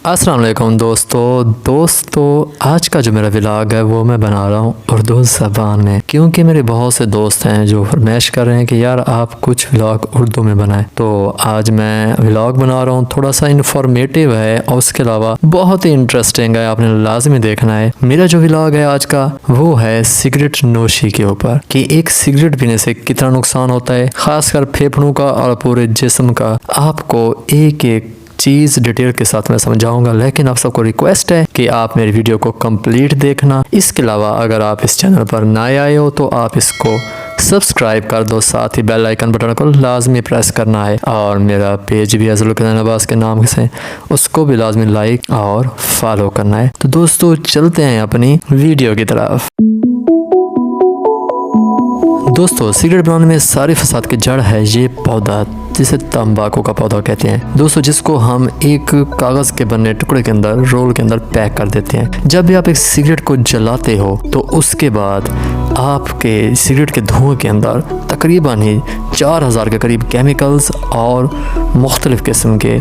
अस्सलाम वालेकुम दोस्तों आज का जो मेरा व्लॉग है वो मैं बना रहा हूँ उर्दू ज़बान में, क्योंकि मेरे बहुत से दोस्त हैं जो फरमाइश कर रहे हैं कि यार आप कुछ व्लॉग उर्दू में बनाएं। तो आज मैं व्लॉग बना रहा हूँ, थोड़ा सा इन्फॉर्मेटिव है और उसके अलावा बहुत ही इंटरेस्टिंग है, आपने लाजमी देखना है। मेरा जो व्लॉग है आज का वो है सिगरेट नोशी के ऊपर कि एक सिगरेट पीने से कितना नुकसान होता है, खासकर फेफड़ों का और पूरे जिस्म का। आपको एक एक चीज़ डिटेल के साथ मैं समझाऊंगा, लेकिन आप सबको रिक्वेस्ट है कि आप मेरी वीडियो को कंप्लीट देखना। इसके अलावा अगर आप इस चैनल पर नए आए हो तो आप इसको सब्सक्राइब कर दो, साथ ही बेल आइकन बटन को लाजमी प्रेस करना है, और मेरा पेज भी अज़रुल अब्बास के नाम से उसको भी लाजमी लाइक और फॉलो करना है। तो दोस्तों चलते हैं अपनी वीडियो की तरफ। दोस्तों सिगरेट बनाने में सारे फसाद की जड़ है ये पौधा जिसे तंबाकू का पौधा कहते हैं दोस्तों, जिसको हम एक कागज़ के बने टुकड़े के अंदर रोल के अंदर पैक कर देते हैं। जब भी आप एक सिगरेट को जलाते हो तो उसके बाद आपके सिगरेट के धुएं के अंदर तकरीबन ही 4000 के करीब केमिकल्स और मुख्तलिफ़ किस्म के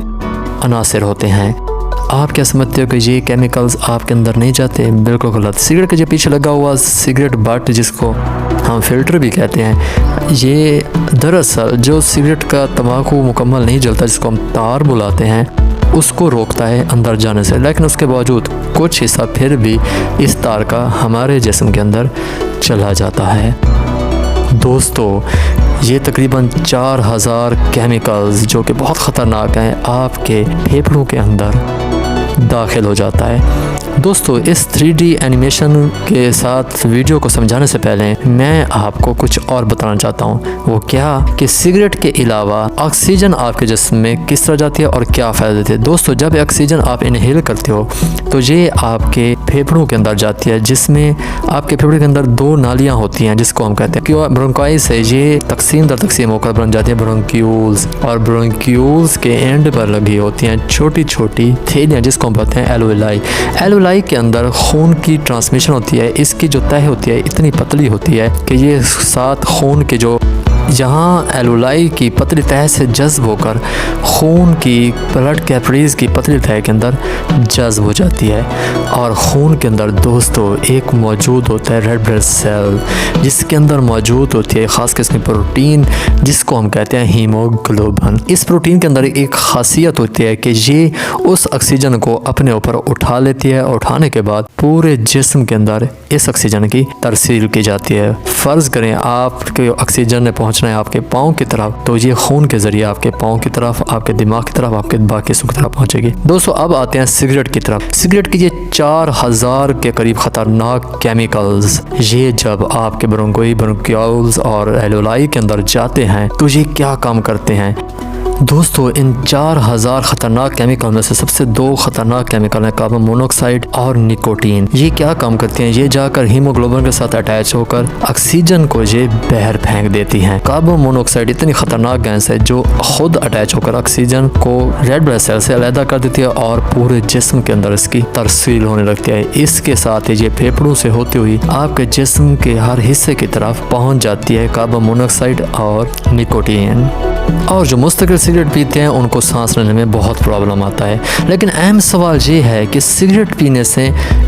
अनासर होते हैं। आप क्या समझते हो कि ये केमिकल्स आपके अंदर नहीं जाते? बिल्कुल गलत। सिगरेट के जो पीछे लगा हुआ सिगरेट बट, जिसको हम फिल्टर भी कहते हैं, ये दरअसल जो सिगरेट का तंबाकू मुकम्मल नहीं जलता, जिसको हम तार बुलाते हैं, उसको रोकता है अंदर जाने से। लेकिन उसके बावजूद कुछ हिस्सा फिर भी इस तार का हमारे जिस्म के अंदर चला जाता है। दोस्तों ये तकरीबन 4000 केमिकल्स जो कि बहुत ख़तरनाक हैं आपके फेफड़ों के अंदर दाखिल हो जाता है। दोस्तों इस 3D एनिमेशन के साथ वीडियो को समझाने से पहले मैं आपको कुछ और बताना चाहता हूँ। वो क्या कि सिगरेट के अलावा ऑक्सीजन आपके जिस्म में किस तरह जाती है और क्या फ़ायदा देती है। दोस्तों जब ऑक्सीजन आप इनहेल करते हो तो ये आपके फेफड़ों के अंदर जाती है, जिसमें आपके फेफड़े के अंदर 2 नालियाँ होती हैं जिसको हम कहते हैं कि ब्रोंकाइस है। ये तकसीम दर तकसीम होकर बन जाती है ब्रोंक्यूल्स, और ब्रोंक्यूल्स के एंड पर लगी होती हैं छोटी छोटी थैलियाँ जिसको हम कहते हैं एल्वेलाई। एल्वेलाई के अंदर खून की ट्रांसमिशन होती है। इसकी जो तह होती है इतनी पतली होती है कि ये साथ खून के जो जहाँ एल्वेलाई की पतली तह से जज्ब होकर खून की ब्लड कैपिलरीज की पतली तह के अंदर जज्ब हो जाती है। और खून के अंदर दोस्तों एक मौजूद होता है रेड ब्लड सेल, जिसके अंदर मौजूद होती है ख़ास किस्म की प्रोटीन जिसको हम कहते हैं हीमोग्लोबिन। इस प्रोटीन के अंदर एक खासियत होती है कि ये उस ऑक्सीजन को अपने ऊपर उठा लेती है, और उठाने के बाद पूरे जिस्म के अंदर इस ऑक्सीजन की तरसील की जाती है। फ़र्ज़ करें आपके ऑक्सीजन ने पहुँचना है आपके पाँव की तरफ, तो ये खून के ज़रिए आपके पाँव की तरफ, आपके दिमाग की तरफ, आपके बाकी हिस्सों की तरफ पहुँचेगी। दोस्तों अब आते हैं सिगरेट की तरफ। सिगरेट की ये 4000 के करीब ख़तरनाक केमिकल्स ये जब आपके ब्रोंक्यूल्स और एल्वेलाई के अंदर जाते हैं तो ये क्या काम करते हैं। दोस्तों इन 4000 ख़तरनाक केमिकल में से सबसे 2 ख़तरनाक केमिकल हैं कार्बन मोनोऑक्साइड और निकोटीन। ये क्या काम करते हैं, ये जाकर हीमोग्लोबिन के साथ अटैच होकर ऑक्सीजन को ये बाहर फेंक देती हैं। कार्बन मोनोऑक्साइड इतनी ख़तरनाक गैस है जो खुद अटैच होकर ऑक्सीजन को रेड ब्लड सेल से अलग कर देती है और पूरे जिस्म के अंदर इसकी तरसील होने लगती है। इसके साथ ही ये फेफड़ों से होती हुई आपके जिस्म के हर हिस्से की तरफ पहुँच जाती है कार्बन मोनोऑक्साइड और निकोटीन। और जो मुस्तकिल सिगरेट पीते हैं उनको सांस लेने में बहुत प्रॉब्लम आता है। लेकिन अहम सवाल ये है कि सिगरेट पीने से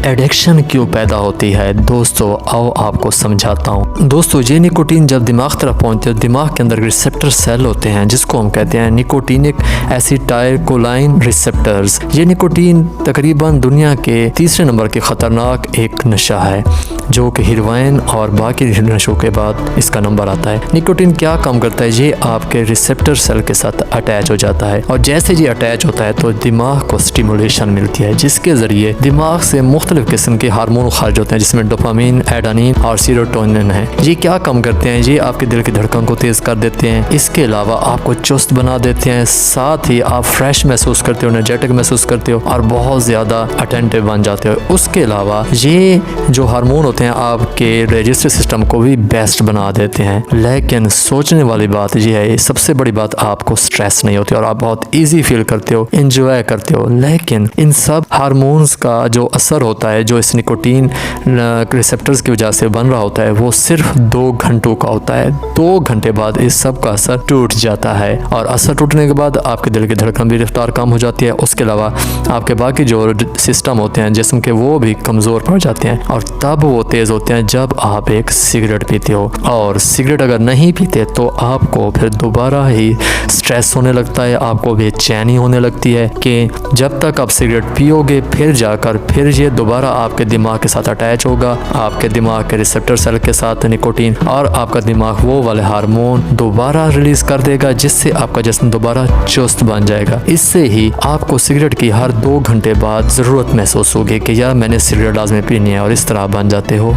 एडिक्शन क्यों पैदा होती है। दोस्तों आओ आपको समझाता हूँ। दोस्तों ये निकोटीन जब दिमाग तरफ पहुँचते हैं, दिमाग के अंदर रिसेप्टर सेल होते हैं जिसको हम कहते हैं निकोटीनिक एसिटाइलकोलाइन रिसेप्टर्स। ये निकोटीन तकरीबन दुनिया के 3रे नंबर के ख़तरनाक एक नशा है, जो कि हेरोइन और बाकी नशों के बाद इसका नंबर आता है। निकोटीन क्या काम करता है, ये आपके रिसेप्टर सेल के साथ अटैच हो जाता है, और जैसे ये अटैच होता है तो दिमाग को स्टिमुलेशन मिलती है, जिसके ज़रिए दिमाग से मुख्तलिफ़ किस्म के हार्मोन खारिज होते हैं जिसमें डोपामिन, एडेनिन और सीरोटोनिन है। ये क्या काम करते हैं, ये आपके दिल की धड़कन को तेज़ कर देते हैं। इसके अलावा आपको चुस्त बना देते हैं, साथ ही आप फ्रेश महसूस करते हो, एनर्जेटिक महसूस करते हो और बहुत ज़्यादा अटेंटिव बन जाते हो। उसके अलावा ये जो हार्मोन होते हैं आपके डाइजेस्टिव सिस्टम को भी बेस्ट बना देते हैं। लेकिन सोचने वाली बात यह है, सबसे बड़ी बात आपको स्ट्रेस नहीं होती और आप बहुत ईजी फील करते हो, इंजॉय करते हो। लेकिन इन सब हार्मोन्स का जो असर होता है, जो इस निकोटीन रिसेप्टर्स की वजह से बन रहा होता है, वो सिर्फ 2 घंटों का होता है। 2 घंटे बाद इस सब का असर टूट जाता है और असर टूटने के बाद आपके दिल की धड़कन भी रफ्तार कम हो जाती है। उसके अलावा आपके बाकी जो सिस्टम होते हैं जिस्म के, वो भी कमज़ोर पड़ जाते हैं और तब वो तेज़ होते हैं जब आप एक सिगरेट पीते हो। और सिगरेट अगर नहीं पीते तो आपको फिर दोबारा ही स्ट्रेस होने लगता है, आपको बेचैनी होने लगती है कि जब तक आप सिगरेट पियोगे फिर जाकर फिर ये दोबारा आपके दिमाग के साथ अटैच होगा, आपके दिमाग के रिसेप्टर सेल के साथ निकोटीन, और आपका दिमाग वो वाले हार्मोन दोबारा रिलीज कर देगा जिससे आपका जिस्म दोबारा चुस्त बन जाएगा। इससे ही आपको सिगरेट की हर 2 घंटे बाद ज़रूरत महसूस होगी कि यार मैंने सिगरेट लाजमी पीनी है, और इस तरह बन जाते हो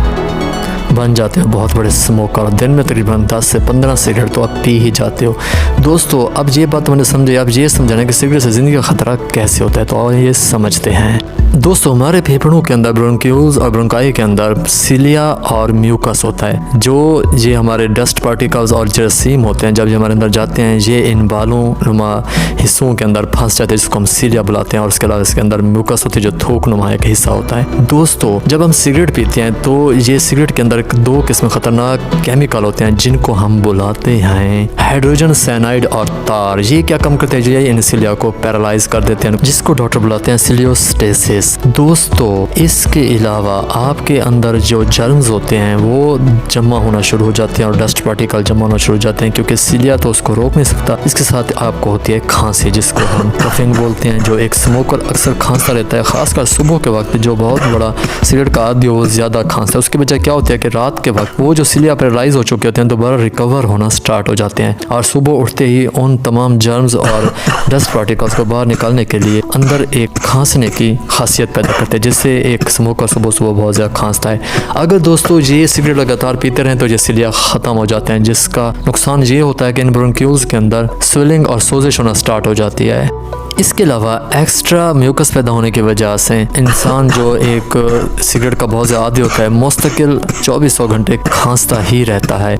बहुत बड़े स्मोकर। दिन में तकरीबन 10 से 15 सिगरेट तो आप पी ही जाते हो। दोस्तों अब ये बात मैंने समझी, अब ये समझाना कि सिगरेट से ज़िंदगी का ख़तरा कैसे होता है, तो ये समझते हैं। दोस्तों हमारे फेफड़ों के अंदर ब्रोंक्यूल्स और ब्रोंकाई के अंदर सिलिया और म्यूकस होता है, जो ये हमारे डस्ट पार्टिकल्स और जरासीम होते हैं, जब ये हमारे अंदर जाते हैं ये इन बालों नुमा हिस्सों के अंदर फंस जाते हैं जिसको हम सिलिया बुलाते हैं, और उसके अलावा इसके अंदर म्यूकस होती है जो थोक नुमा एक हिस्सा होता है। दोस्तों जब हम सिगरेट पीते हैं तो ये सिगरेट के अंदर 2 किस्म खतरनाक केमिकल होते हैं जिनको हम बुलाते हैं हाइड्रोजन साइनाइड और तार। ये क्या कम करते हैं, ये इन सिलिया को पैरालाइज कर देते हैं, जिसको डॉक्टर बुलाते हैं सिलियोस्टेसिस। दोस्तों इसके अलावा आपके अंदर जो जर्म्स होते हैं वो जमा होना शुरू हो जाते हैं और डस्ट पार्टिकल जमा होना शुरू हो जाते हैं, क्योंकि सिलिया तो उसको रोक नहीं सकता। इसके साथ आपको होती है खांसी, जिसको हम कफिंग बोलते हैं। जो एक स्मोकर अक्सर खांसता रहता है, खासकर सुबह के वक्त, जो बहुत बड़ा सिगरेट का आदी हो वो ज़्यादा खांसता है। उसकी वजह क्या होती है कि रात के वक्त वो जो सिलिया पैरालाइज हो चुके होते हैं दोबारा रिकवर होना स्टार्ट हो जाते हैं, और सुबह उठते ही उन तमाम जर्म्स और डस्ट पार्टिकल्स को बाहर निकालने के लिए अंदर एक खांसने की खासियत पैदा करते हैं, जिससे एक स्मोकर सुबह सुबह बहुत ज़्यादा खांसता है। अगर दोस्तों ये सिगरेट लगातार पीते रहें तो ये सिलिया ख़त्म हो जाते हैं, जिसका नुकसान ये होता है कि इन ब्रोंक्यूल्स के अंदर स्वेलिंग और सोजिश होना स्टार्ट हो जाती है। इसके अलावा एक्स्ट्रा म्यूकस पैदा होने की वजह से इंसान जो एक सिगरेट का बहुत ज़्यादा आदी होता है मुस्तकिल 2400 घंटे खांसता ही रहता है।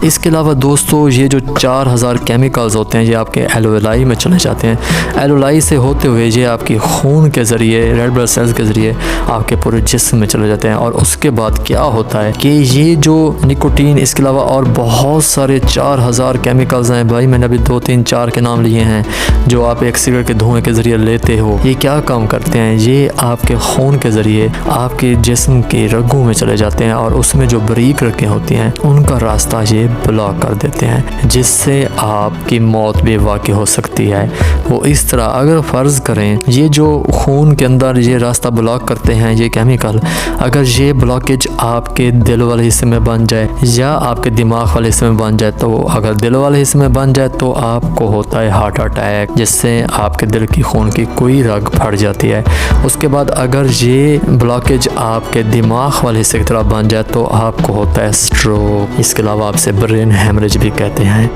इसके अलावा दोस्तों ये जो 4000 केमिकल्स होते हैं ये आपके एलोवेलाई में चले जाते हैं। एलोवेलाई से होते हुए ये आपकी खून के ज़रिए, रेड ब्लड सेल्स के ज़रिए आपके पूरे जिस्म में चले जाते हैं, और उसके बाद क्या होता है कि ये जो निकोटीन, इसके अलावा और बहुत सारे 4000 केमिकल्स हैं भाई, मैंने अभी 2 3 4 के नाम लिए हैं, जो आप एक सिगरेट के धुएँ के ज़रिए लेते हो। ये क्या काम करते हैं, ये आपके खून के ज़रिए आपके जिस्म के रगों में चले जाते हैं, और उसमें जो बारीक रगें होती हैं उनका रास्ता ये ब्लॉक कर देते हैं, जिससे आपकी मौत भी वाक़ई हो सकती है। वो इस तरह, अगर फ़र्ज़ करें ये जो खून के अंदर ये रास्ता ब्लॉक करते हैं ये केमिकल, अगर ये ब्लॉकेज आपके दिल वाले हिस्से में बन जाए या आपके दिमाग वाले हिस्से में बन जाए, तो अगर दिल वाले हिस्से में बन जाए तो आपको होता है हार्ट अटैक, जिससे आपके दिल की खून की कोई रग फट जाती है। उसके बाद अगर ये ब्लॉकेज आपके दिमाग वाले हिस्से की तरफ बन जाए तो आपको होता है स्ट्रोक। इसके अलावा आपसे ब्रेन हेमरेज भी कहते हैं।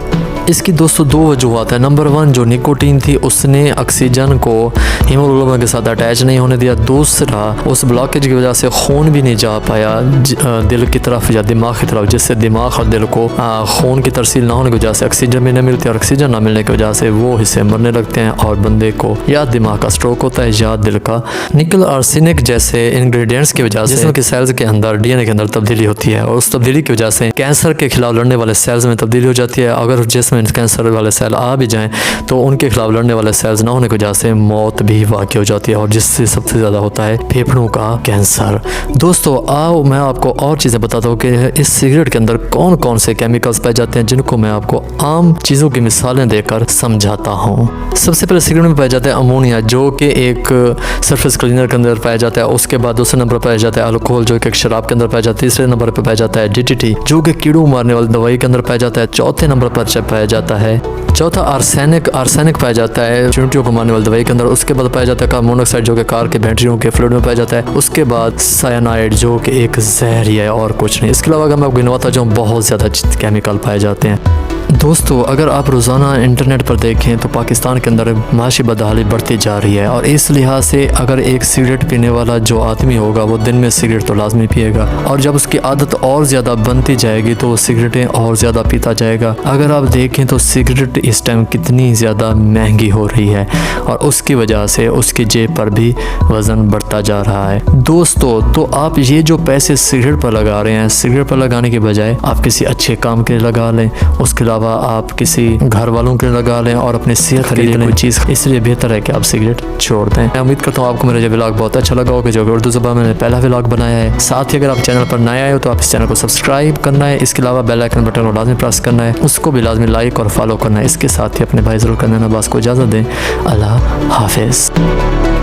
इसकी दोस्तों 2 वजूहत है। नंबर 1, जो निकोटीन थी उसने ऑक्सीजन को हीमोग्लोबिन के साथ अटैच नहीं होने दिया। दूसरा, उस ब्लॉकेज की वजह से खून भी नहीं जा पाया दिल की तरफ या दिमाग की तरफ, जिससे दिमाग और दिल को खून की तरसील ना होने की वजह से ऑक्सीजन भी नहीं मिलती, और ऑक्सीजन ना मिलने की वजह से वो हिस्से मरने लगते हैं और बंदे को या दिमाग का स्ट्रोक होता है या दिल का। निकल आर्सेनिक जैसे इंग्रेडिएंट्स की वजह से जिस्म के सेल्स के अंदर डीएनए के अंदर तब्दीली होती है, और उस तब्दीली की वजह से कैंसर के खिलाफ लड़ने वाले सेल्स में तब्दीली हो जाती है। अगर जिसमें कैंसर वाले सेल आ भी जाएं तो उनके खिलाफ लड़ने वाले सेल्स ना होने की वजह से मौत भी वाक़ई हो जाती है, और जिससे सबसे ज़्यादा होता है फेफड़ों का कैंसर। दोस्तों आओ मैं आपको और चीज़ें बताता हूँ कि इस सिगरेट के अंदर कौन कौन से केमिकल्स पाए जाते हैं, जिनको मैं आपको आम चीज़ों की मिसालें देकर समझाता हूँ। सबसे पहले सिगरेट में पाया जाता है अमोनिया, जो कि एक सरफेस क्लीनर के अंदर पाया जाता है। उसके बाद दूसरे नंबर पर पाया जाता है अल्कोहल, जो कि एक शराब के अंदर पाया जाता है। तीसरे नंबर पर पाया जाता है DDT, जो कि कीड़ों मारने वाली दवाई के अंदर पाया जाता है। चौथे नंबर पर पाया जाता है आर्सेनिक पाया जाता है चींटियों को मारने वाली दवाई के अंदर। उसके बाद पाया जाता है कार्बन मोनोक्साइड, जो कि कार के बैटरियों के फ्लूइड में पाया जाता है। उसके बाद साइनाइड, जो कि एक जहर ही है और कुछ नहीं। इसके अलावा अगर मैं आपको गिनवाता जाऊँ बहुत ज़्यादा केमिकल पाए जाते हैं। दोस्तों अगर आप रोज़ाना इंटरनेट पर देखें तो पाकिस्तान के अंदर माशी बदहाली बढ़ती जा रही है, और इस लिहाज से अगर एक सिगरेट पीने वाला जो आदमी होगा वो दिन में सिगरेट तो लाजमी पिएगा, और जब उसकी आदत और ज़्यादा बनती जाएगी तो वो सिगरेटें और ज़्यादा पीता जाएगा। अगर आप देखें तो सिगरेट इस टाइम कितनी ज़्यादा महंगी हो रही है, और उसकी वजह से उसकी जेब पर भी वज़न बढ़ता जा रहा है। दोस्तों तो आप ये जो पैसे सिगरेट पर लगा रहे हैं, सिगरेट पर लगाने के बजाय आप किसी अच्छे काम के लिए लगा लें, उसके अलावा आप किसी घर वालों के लिए लगा लें और अपनी सेहत के लिए कोई चीज़। इसलिए बेहतर है कि आप सिगरेट छोड़ दें। मैं उम्मीद करता हूँ आपको मेरा ये व्लॉग बहुत अच्छा लगा होगा, जो कि उर्दू ज़बान में मैंने पहला व्लॉग बनाया है। साथ ही अगर आप चैनल पर नए आए हो तो आप इस चैनल को सब्सक्राइब करना है, इसके अलावा बेल आइकन बटन को लाजमी प्रेस करना है, उसको भी लाजमी लाइक और फॉलो करना है। इसके साथ ही अपने भाई ज़रूर करना। बस को इजाज़त दें। अल्लाह हाफिज़।